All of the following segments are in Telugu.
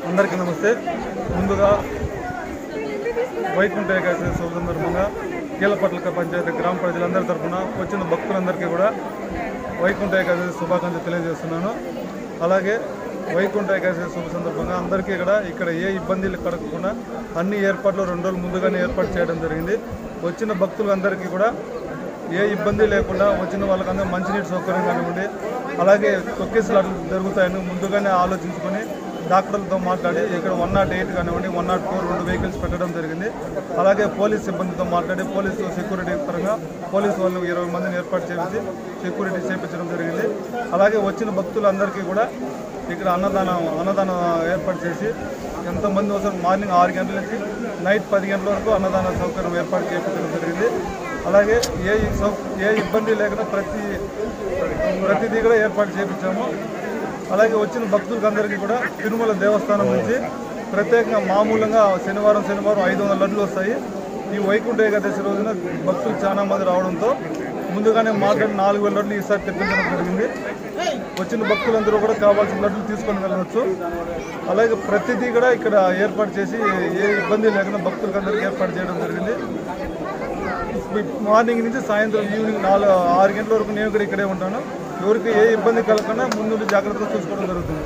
అందరికీ నమస్తే. ముందుగా వైకుంఠ ఏకాదశి శుభ సందర్భంగా కీలపట్ల పంచాయతీ గ్రామ ప్రజలందరి తరఫున వచ్చిన భక్తులందరికీ కూడా వైకుంఠ ఏకాదశి శుభాకాంక్షలు తెలియజేస్తున్నాను. అలాగే వైకుంఠ ఏకాదశి శుభ సందర్భంగా అందరికీ ఇక్కడ ఏ ఇబ్బందులు కలగకుండా అన్ని ఏర్పాట్లు 2 రోజుల ముందుగానే ఏర్పాటు చేయడం జరిగింది. వచ్చిన భక్తులందరికీ కూడా ఏ ఇబ్బంది లేకుండా వచ్చిన వాళ్ళకందరూ మంచినీటి సౌకర్యం కానివ్వండి, అలాగే తొక్కిసలాటలు జరుగుతాయని ముందుగానే ఆలోచించుకొని డాక్టర్లతో మాట్లాడి ఇక్కడ 108 కానివ్వండి 104 2 వెహికల్స్ పెట్టడం జరిగింది. అలాగే పోలీస్ సిబ్బందితో మాట్లాడి పోలీసు సెక్యూరిటీ పరంగా పోలీసు వాళ్ళు 20 మందిని ఏర్పాటు చేసి సెక్యూరిటీ చేయించడం జరిగింది. అలాగే వచ్చిన భక్తులందరికీ కూడా ఇక్కడ అన్నదానం ఏర్పాటు చేసి ఎంతమంది వస్తారు మార్నింగ్ 6 గంటల నుంచి నైట్ 10 గంటల వరకు అన్నదాన సౌకర్యం ఏర్పాటు చేయించడం జరిగింది. అలాగే ఏ ఇబ్బంది లేకుండా ప్రతిదీ కూడా ఏర్పాటు చేయించాము. అలాగే వచ్చిన భక్తులకు అందరికీ కూడా తిరుమల దేవస్థానం నుంచి ప్రత్యేకంగా మామూలుగా శనివారం 500 లడ్లు వస్తాయి. ఈ వైకుంఠ ఏకాదశి రోజున భక్తులు చాలా మంది రావడంతో ముందుగానే మాట్లాడి 4000 లడ్లు ఈసారి తెప్పించడం జరిగింది. వచ్చిన భక్తులందరూ కూడా కావాల్సిన లడ్లు తీసుకొని వెళ్ళవచ్చు. అలాగే ప్రతిదీ కూడా ఇక్కడ ఏర్పాటు చేసి ఏ ఇబ్బంది లేకుండా భక్తులకు అందరికీ ఏర్పాటు చేయడం జరిగింది. మార్నింగ్ నుంచి సాయంత్రం ఈవినింగ్ 6 గంటల వరకు నేను కూడా ఇక్కడే ఉంటాను. ఎవరికి ఏ ఇబ్బంది కలగకుండా ముందు జాగ్రత్తగా చూసుకోవడం జరుగుతుంది.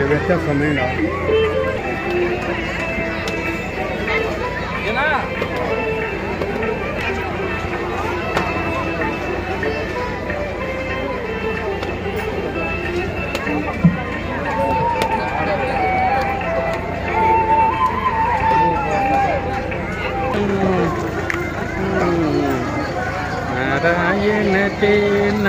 వ్యత్యాసమేనా నారాయణ తేన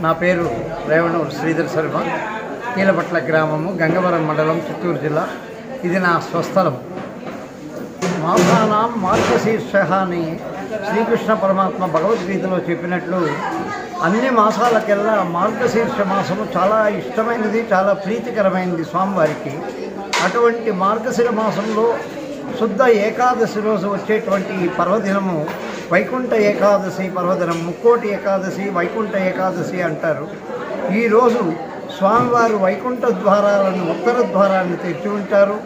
నా పేరు రేవణూరు శ్రీధర్ శర్మ, కీలపట్ల గ్రామము, గంగవరం మండలం, చిత్తూరు జిల్లా. ఇది నా స్వస్థలం. మాసానాం మార్గశీర్ష అని శ్రీకృష్ణ పరమాత్మ భగవద్గీతలో చెప్పినట్లు అన్ని మాసాలకెల్లా మార్గశీర్ష మాసము చాలా ఇష్టమైనది, చాలా ప్రీతికరమైనది స్వామివారికి. అటువంటి మార్గశిర మాసంలో శుద్ధ ఏకాదశి రోజు వచ్చేటువంటి పర్వదినము వైకుంఠ ఏకాదశి పర్వదినం. ముక్కోటి ఏకాదశి, వైకుంఠ ఏకాదశి అంటారు. ఈరోజు స్వామివారు వైకుంఠ ద్వారాలను, ఉత్తర ద్వారాన్ని తెచ్చి ఉంటారు.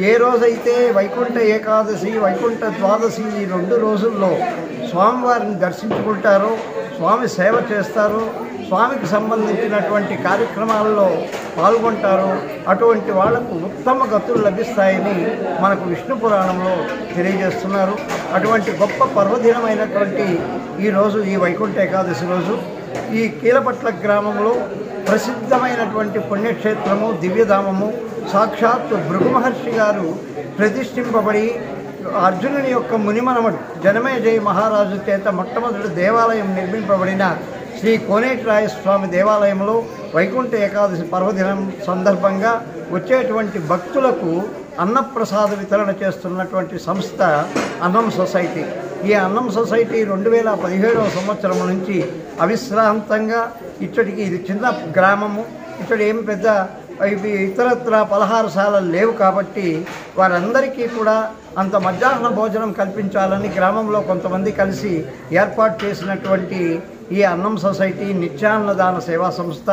ఏ రోజైతే వైకుంఠ ఏకాదశి, వైకుంఠ ద్వాదశి ఈ 2 రోజుల్లో స్వామివారిని దర్శించుకుంటారో, స్వామి సేవ చేస్తారు, స్వామికి సంబంధించినటువంటి కార్యక్రమాల్లో పాల్గొంటారు, అటువంటి వాళ్లకు ఉత్తమ గతులు లభిస్తాయని మనకు విష్ణు పురాణంలో తెలియజేస్తున్నారు. అటువంటి గొప్ప పర్వదినమైనటువంటి ఈరోజు, ఈ వైకుంఠ ఏకాదశి రోజు, ఈ కీలపట్ల గ్రామంలో ప్రసిద్ధమైనటువంటి పుణ్యక్షేత్రము, దివ్యధామము, సాక్షాత్తు భృగు మహర్షి గారు ప్రతిష్ఠింపబడి అర్జునుని యొక్క మునిమనమడు జనమేజయ మహారాజు చేత మొట్టమొదటి దేవాలయం నిర్మింపబడిన శ్రీ కోనేటిరాయ స్వామి దేవాలయంలో వైకుంఠ ఏకాదశి పర్వదినం సందర్భంగా వచ్చేటువంటి భక్తులకు అన్నప్రసాద వితరణ చేస్తున్నటువంటి సంస్థ అన్నం సొసైటీ. ఈ అన్నం సొసైటీ 2017వ సంవత్సరం నుంచి అవిశ్రాంతంగా ఇచ్చటికి, ఇది చిన్న గ్రామము, ఇచ్చటి ఏం పెద్ద ఇతరత్ర పలహారశాలలు లేవు కాబట్టి వారందరికీ కూడా అంత మధ్యాహ్న భోజనం కల్పించాలని గ్రామంలో కొంతమంది కలిసి ఏర్పాటు చేసినటువంటి ఈ అన్నం సొసైటీ నిత్యాన్నదాన సేవా సంస్థ.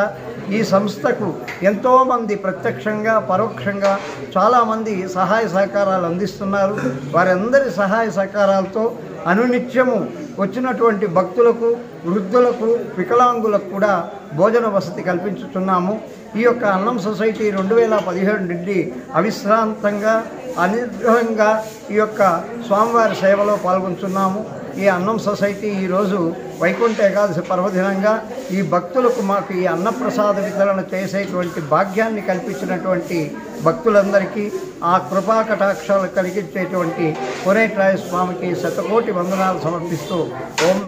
ఈ సంస్థకు ఎంతోమంది ప్రత్యక్షంగా పరోక్షంగా చాలామంది సహాయ సహకారాలు అందిస్తున్నారు. వారందరి సహాయ సహకారాలతో అనునిత్యము వచ్చినటువంటి భక్తులకు, వృద్ధులకు, వికలాంగులకు కూడా భోజన వసతి కల్పించుతున్నాము. ఈ యొక్క అన్నం సొసైటీ 2017 నుండి అవిశ్రాంతంగా అనిర్వహంగా ఈ యొక్క స్వామివారి సేవలో పాల్గొంటున్నాము. ఈ అన్నం సొసైటీ ఈరోజు వైకుంఠ ఏకాదశి పర్వదినంగా ఈ భక్తులకు మాకు ఈ అన్నప్రసాద వితరణ చేసేటువంటి భాగ్యాన్ని కల్పించినటువంటి భక్తులందరికీ ఆ కృపా కటాక్షాలు కలిగించేటువంటి కోనేటి రాయ స్వామికి శతకోటి వందనాలు సమర్పిస్తూ ఓం